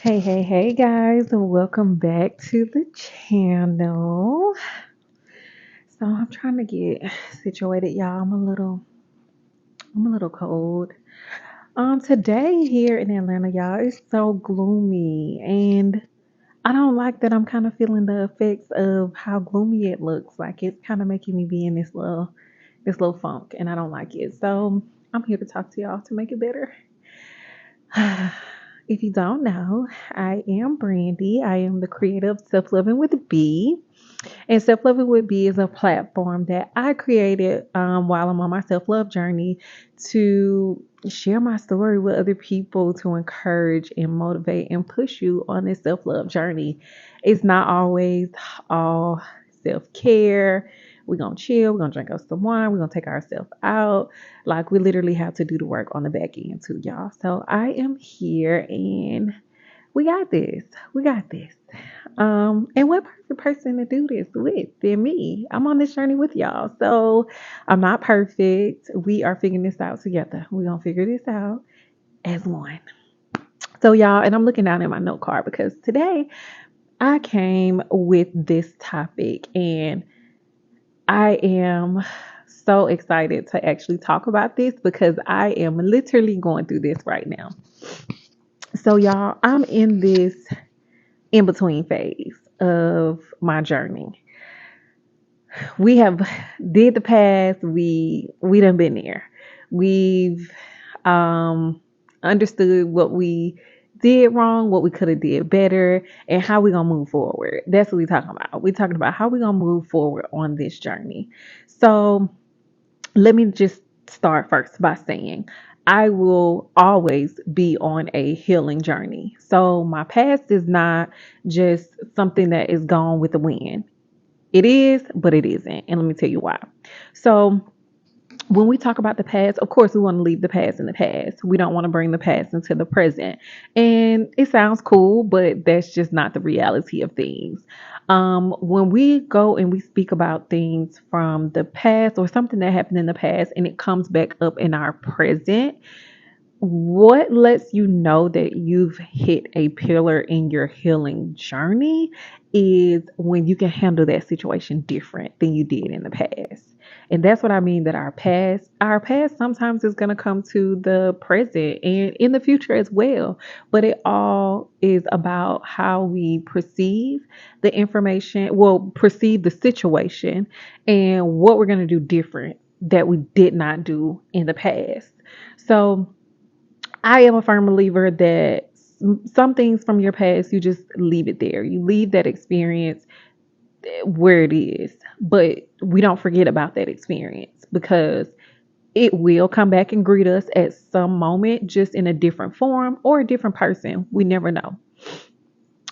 Hey guys, and welcome back to the channel. So I'm trying to get situated, y'all. I'm a little cold. Today here in Atlanta, y'all, it's so gloomy, and I don't like that I'm kind of feeling the effects of how gloomy it looks. Like it's kind of making me be in this little funk, and I don't like it. So I'm here to talk to y'all to make it better. If you don't know, I am Brandy. I am the creator of Self Loving with B. And Self Loving with B is a platform that I created while I'm on my self love journey to share my story with other people to encourage and motivate and push you on this self love journey. It's not always all self care. We're going to chill. We're going to drink us some wine. We're going to take ourselves out. Like, we literally have to do the work on the back end, too, y'all. So, I am here and we got this. We got this. And what perfect person to do this with than me? I'm on this journey with y'all. So I'm not perfect. We are figuring this out together. We're gonna figure this out as one. So y'all, and I'm looking down at my note card because today I came with this topic and I am so excited to actually talk about this because I am literally going through this right now. So y'all, I'm in this in between phase of my journey. We have did the past. We done been there. We've understood what we did wrong, what we could have did better, and how we gonna move forward. That's what we talking about. We talking about how we gonna move forward on this journey. So let me just start first by saying I will always be on a healing journey. So my past is not just something that is gone with the wind. It is, but it isn't. And let me tell you why. So when we talk about the past, of course, we want to leave the past in the past. We don't want to bring the past into the present. And it sounds cool, but that's just not the reality of things. When we go and we speak about things from the past or something that happened in the past and it comes back up in our present, what lets you know that you've hit a pillar in your healing journey is when you can handle that situation different than you did in the past. And that's what I mean that our past sometimes is going to come to the present and in the future as well. But it all is about how we perceive the information, well, perceive the situation and what we're going to do different that we did not do in the past. So, I am a firm believer that some things from your past, you just leave it there. You leave that experience where it is. But we don't forget about that experience because it will come back and greet us at some moment, just in a different form or a different person. We never know.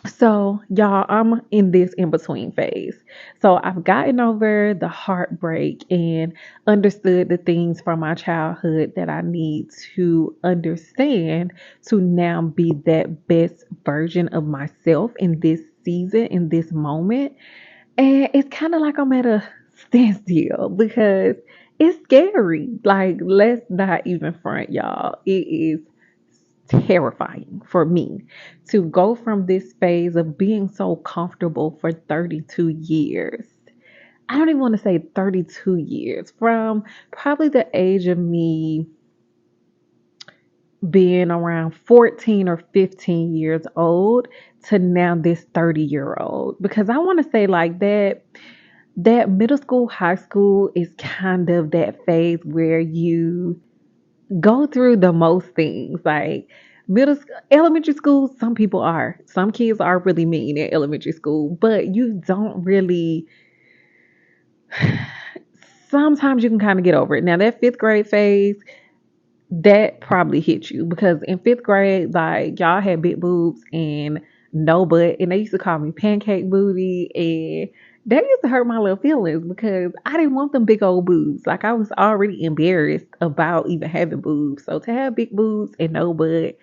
So, y'all, I'm in this in between phase. So, I've gotten over the heartbreak and understood the things from my childhood that I need to understand to now be that best version of myself in this season, in this moment. And it's kind of like I'm at a standstill because it's scary. Like, let's not even front, y'all. It is terrifying for me to go from this phase of being so comfortable for 32 years. I don't even want to say 32 years, from probably the age of me being around 14 or 15 years old to now this 30-year old, because I want to say like that middle school, high school is kind of that phase where you go through the most things. Like elementary school, some kids are really mean in elementary school, but you don't really, sometimes you can kind of get over it. Now that fifth grade phase, that probably hit you because in fifth grade, like y'all had big boobs and no butt, and they used to call me pancake booty, and that used to hurt my little feelings because I didn't want them big old boobs. Like I was already embarrassed about even having boobs, so to have big boobs and no butt,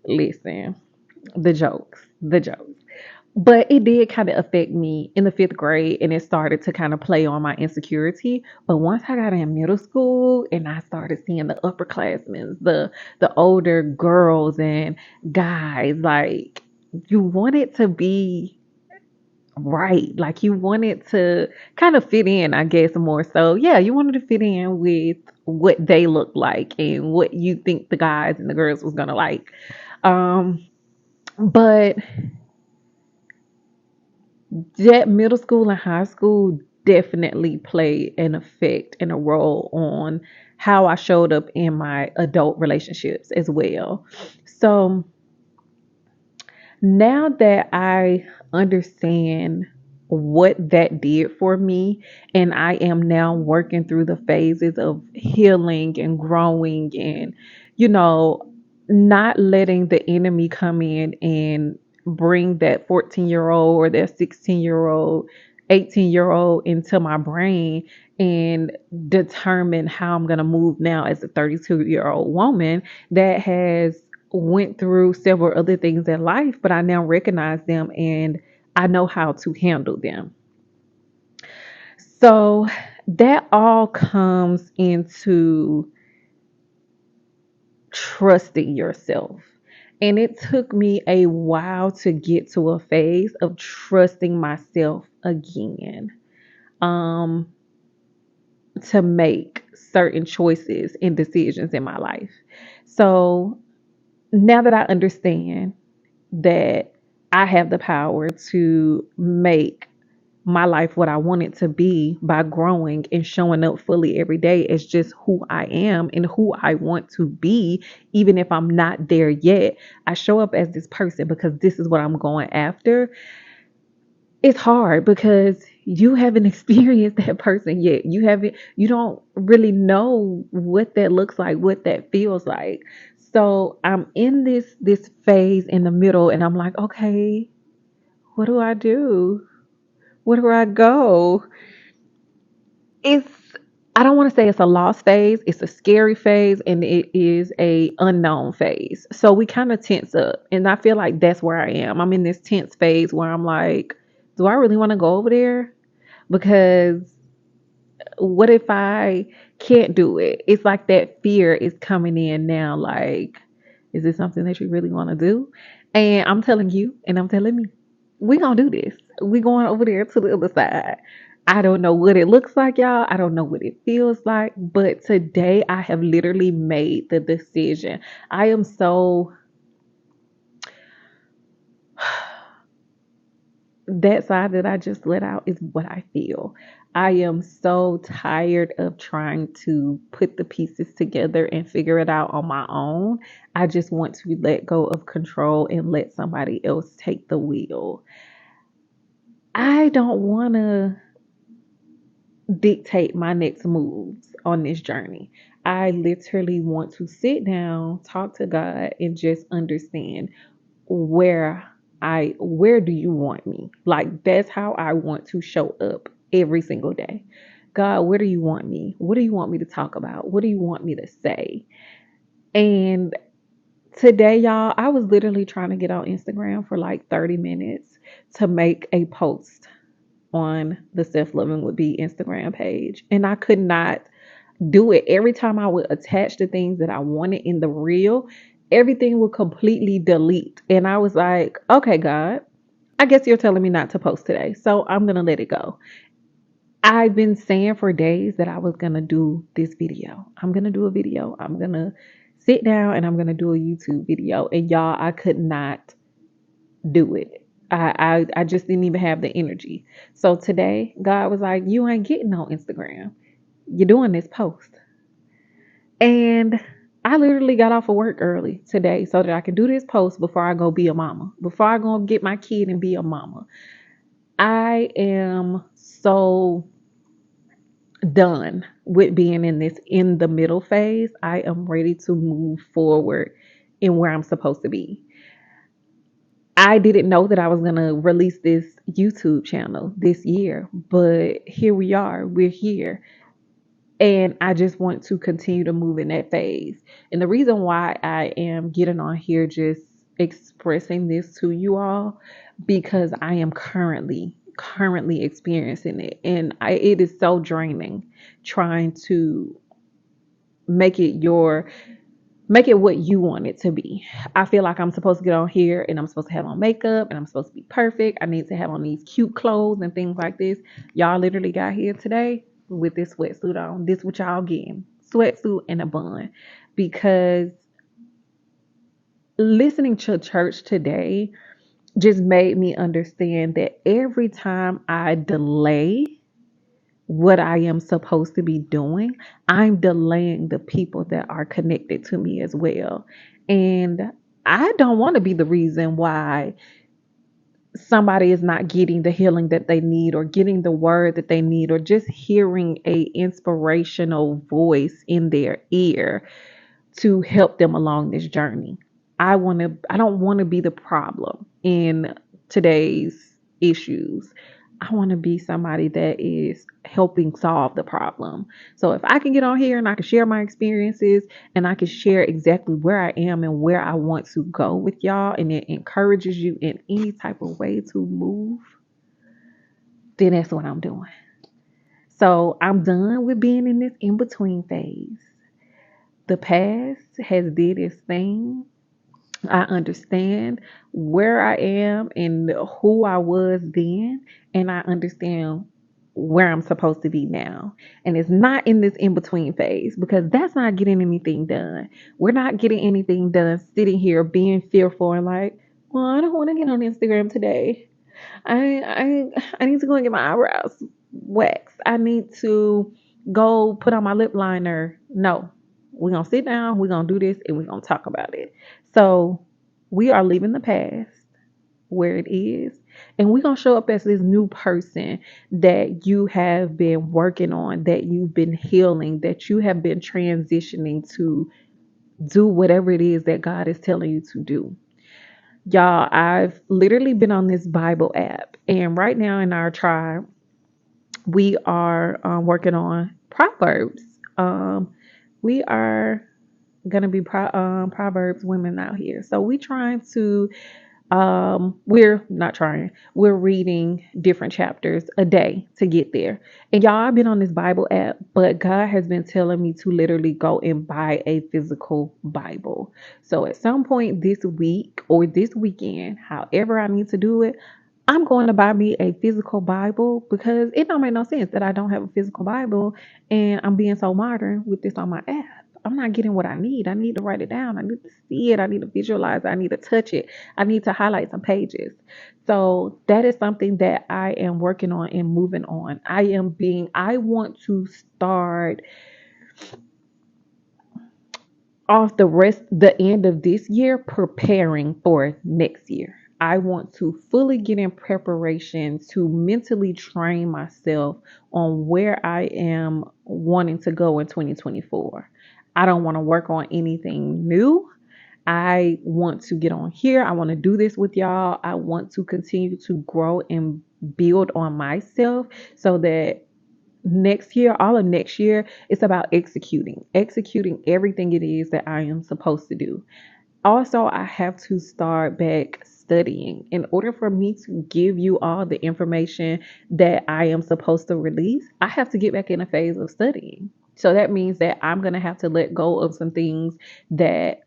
listen, the jokes. But it did kind of affect me in the fifth grade, and it started to kind of play on my insecurity. But once I got in middle school and I started seeing the upperclassmen, the older girls and guys, like you want it to be right. Like you wanted to kind of fit in, I guess, more so. Yeah, you wanted to fit in with what they look like and what you think the guys and the girls was gonna like. Um, but that middle school and high school definitely played an effect and a role on how I showed up in my adult relationships as well. So now that I understand what that did for me, and I am now working through the phases of healing and growing and, you know, not letting the enemy come in and bring that 14-year-old or that 16-year-old, 18-year-old into my brain and determine how I'm going to move now as a 32-year-old woman that has went through several other things in life, but I now recognize them and I know how to handle them. So that all comes into trusting yourself. And it took me a while to get to a phase of trusting myself again. Um, to make certain choices and decisions in my life. So now that I understand that I have the power to make my life what I want it to be by growing and showing up fully every day as just who I am and who I want to be, even if I'm not there yet. I show up as this person because this is what I'm going after. It's hard because you haven't experienced that person yet. You don't really know what that looks like, what that feels like. So I'm in this phase in the middle and I'm like, okay, what do I do? Where do I go? It's I don't want to say it's a lost phase, it's a scary phase, and it is a unknown phase. So we kind of tense up. And I feel like that's where I am. I'm in this tense phase where I'm like, do I really want to go over there? Because what if I can't do it? It's like that fear is coming in now. Like, is this something that you really want to do? And I'm telling you, and I'm telling me, we gonna do this. We going over there to the other side. I don't know what it looks like, y'all. I don't know what it feels like, but today I have literally made the decision. I am so that side that I just let out is what I feel. I am so tired of trying to put the pieces together and figure it out on my own. I just want to let go of control and let somebody else take the wheel. I don't want to dictate my next moves on this journey. I literally want to sit down, talk to God, and just understand where where do you want me? Like that's how I want to show up every single day. God, where do you want me? What do you want me to talk about? What do you want me to say? And today, y'all, I was literally trying to get on Instagram for like 30 minutes to make a post on the Self Loving Would Be Instagram page. And I could not do it. Every time I would attach the things that I wanted in the reel, everything would completely delete. And I was like, okay, God, I guess you're telling me not to post today. So I'm going to let it go. I've been saying for days that I was going to do this video. I'm going to do a video. I'm going to sit down and I'm going to do a YouTube video. And y'all, I could not do it. I just didn't even have the energy. So today, God was like, you ain't getting on Instagram. You're doing this post. And I literally got off of work early today so that I can do this post before I go be a mama, before I go get my kid and be a mama. I am so done with being in this in the middle phase. I am ready to move forward in where I'm supposed to be. I didn't know that I was going to release this YouTube channel this year, but here we are. We're here. And I just want to continue to move in that phase. And the reason why I am getting on here just expressing this to you all because I am currently experiencing it, and it is so draining trying to make it your Make it what you want it to be. I feel like I'm supposed to get on here and I'm supposed to have on makeup and I'm supposed to be perfect. I need to have on these cute clothes and things like this. Y'all literally got here today with this sweatsuit on. This what y'all getting. Sweatsuit and a bun. Because listening to church today just made me understand that every time I delay what I am supposed to be doing, I'm delaying the people that are connected to me as well. And I don't want to be the reason why somebody is not getting the healing that they need or getting the word that they need or just hearing a inspirational voice in their ear to help them along this journey. I don't want to be the problem in today's issues. I want to be somebody that is helping solve the problem. So if I can get on here and I can share my experiences and I can share exactly where I am and where I want to go with y'all, and it encourages you in any type of way to move, then that's what I'm doing. So I'm done with being in this in between phase. The past has did its thing. I understand where I am and who I was then, and I understand where I'm supposed to be now. And it's not in this in between phase because that's not getting anything done. We're not getting anything done sitting here being fearful and like, well, I don't want to get on Instagram today. I need to go and get my eyebrows waxed. I need to go put on my lip liner. No, we're gonna sit down, we're gonna do this, and we're gonna talk about it. So we are leaving the past where it is, and we're gonna show up as this new person that you have been working on, that you've been healing, that you have been transitioning to do whatever it is that God is telling you to do. Y'all, I've literally been on this Bible app, and right now in our tribe, we are working on Proverbs. We are gonna be Proverbs women out here, so we trying to we're not trying, we're reading different chapters a day to get there. And y'all, I've been on this Bible app, but God has been telling me to literally go and buy a physical Bible. So at some point this week or this weekend, however I need to do it, I'm going to buy me a physical Bible because it don't make no sense that I don't have a physical Bible and I'm being so modern with this on my app. I'm not getting what I need. I need to write it down. I need to see it. I need to visualize it. I need to touch it. I need to highlight some pages. So that is something that I am working on and moving on. I want to start off the end of this year preparing for next year. I want to fully get in preparation to mentally train myself on where I am wanting to go in 2024. I don't want to work on anything new. I want to get on here. I want to do this with y'all. I want to continue to grow and build on myself so that next year, all of next year, it's about executing everything it is that I am supposed to do. Also, I have to start back studying in order for me to give you all the information that I am supposed to release. I have to get back in a phase of studying. So that means that I'm going to have to let go of some things that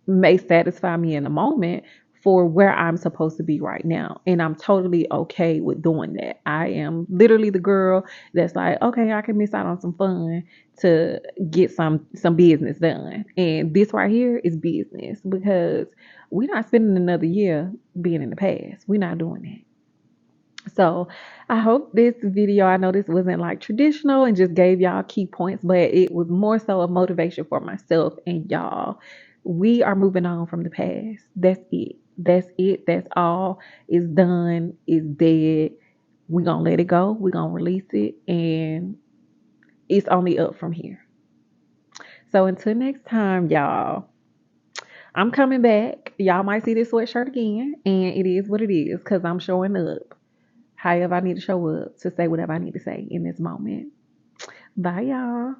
may satisfy me in the moment for where I'm supposed to be right now. And I'm totally okay with doing that. I am literally the girl that's like, okay, I can miss out on some fun to get some business done. And this right here is business because we're not spending another year being in the past. We're not doing that. So I hope this video, I know this wasn't like traditional and just gave y'all key points, but it was more so a motivation for myself and y'all. We are moving on from the past. That's it. That's it. That's all. It's done. It's dead. We're going to let it go. We're going to release it. And it's only up from here. So until next time, y'all, I'm coming back. Y'all might see this sweatshirt again. And it is what it is because I'm showing up however I need to show up to say whatever I need to say in this moment. Bye, y'all.